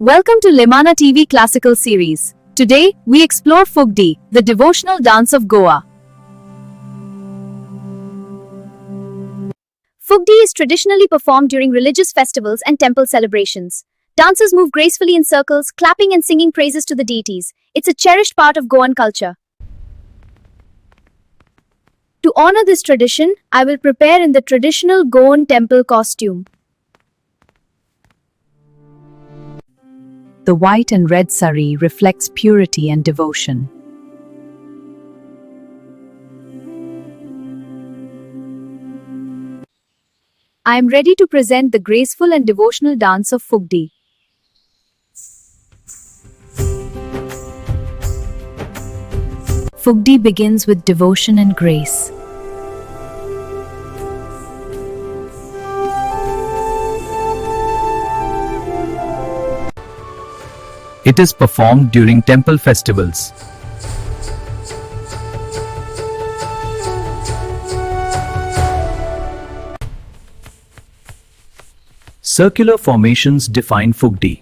Welcome to LemanaTV Classical Series. Today, we explore Fugdi, the devotional dance of Goa. Fugdi is traditionally performed during religious festivals and temple celebrations. Dancers move gracefully in circles, clapping and singing praises to the deities. It's a cherished part of Goan culture. To honor this tradition, I will prepare in the traditional Goan temple costume. The white and red sari reflects purity and devotion. I am ready to present the graceful and devotional dance of Fugdi. Fugdi begins with devotion and grace. It is performed during temple festivals. Circular formations define Fugdi.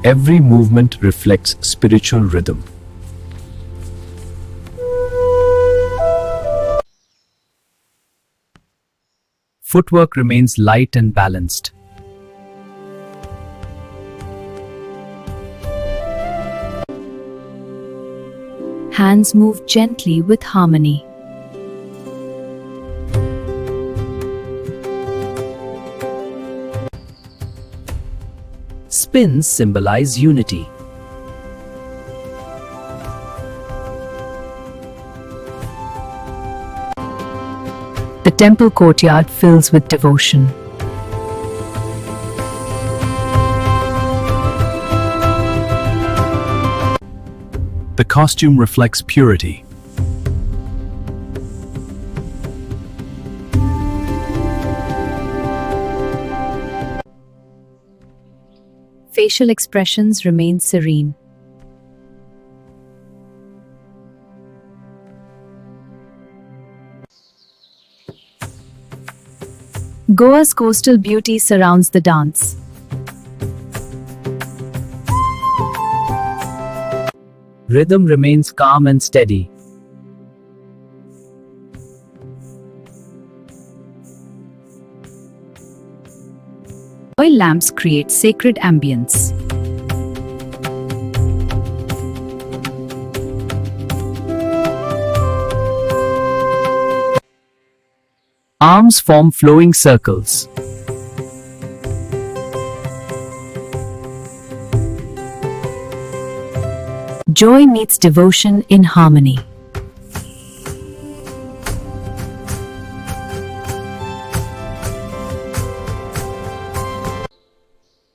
Every movement reflects spiritual rhythm. Footwork remains light and balanced. Hands move gently with harmony. Spins symbolize unity. The temple courtyard fills with devotion. The costume reflects purity. Facial expressions remain serene. Goa's coastal beauty surrounds the dance. Rhythm remains calm and steady. Oil lamps create sacred ambience. Arms form flowing circles. Joy meets devotion in harmony.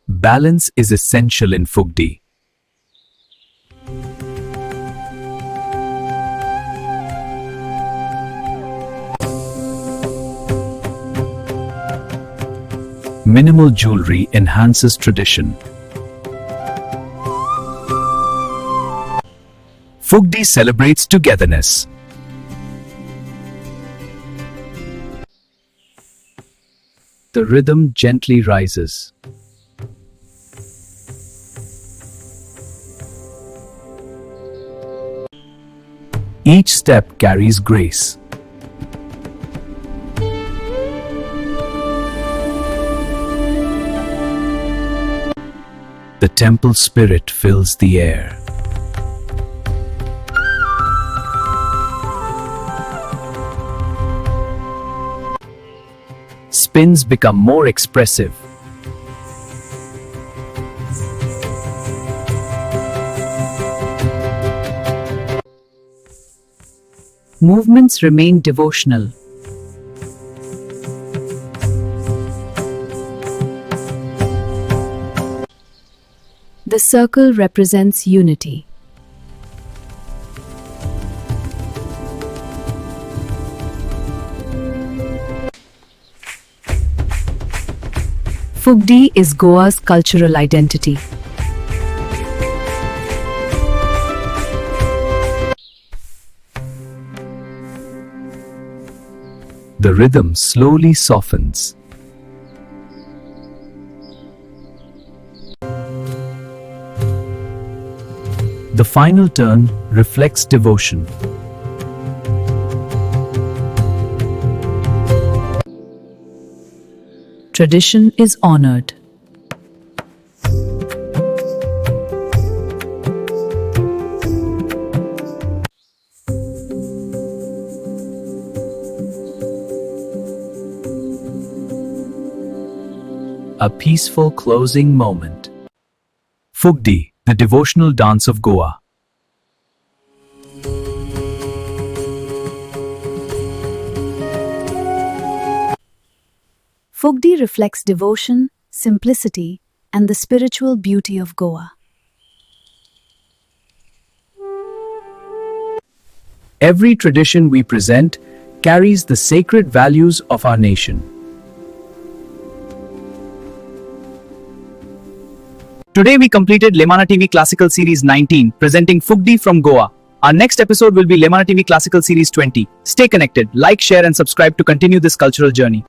Balance is essential in Fugdi. Minimal jewelry enhances tradition. Fugdi celebrates togetherness. The rhythm gently rises. Each step carries grace. The temple spirit fills the air. Spins become more expressive. Movements remain devotional. The circle represents unity. Fugdi is Goa's cultural identity. The rhythm slowly softens. The final turn reflects devotion. Tradition is honored. A peaceful closing moment. Fugdi, the devotional dance of Goa. Fugdi reflects devotion, simplicity, and the spiritual beauty of Goa. Every tradition we present carries the sacred values of our nation. Today we completed LemanaTV Classical Series 19, presenting Fugdi from Goa. Our next episode will be LemanaTV Classical Series 20. Stay connected, like, share and subscribe to continue this cultural journey.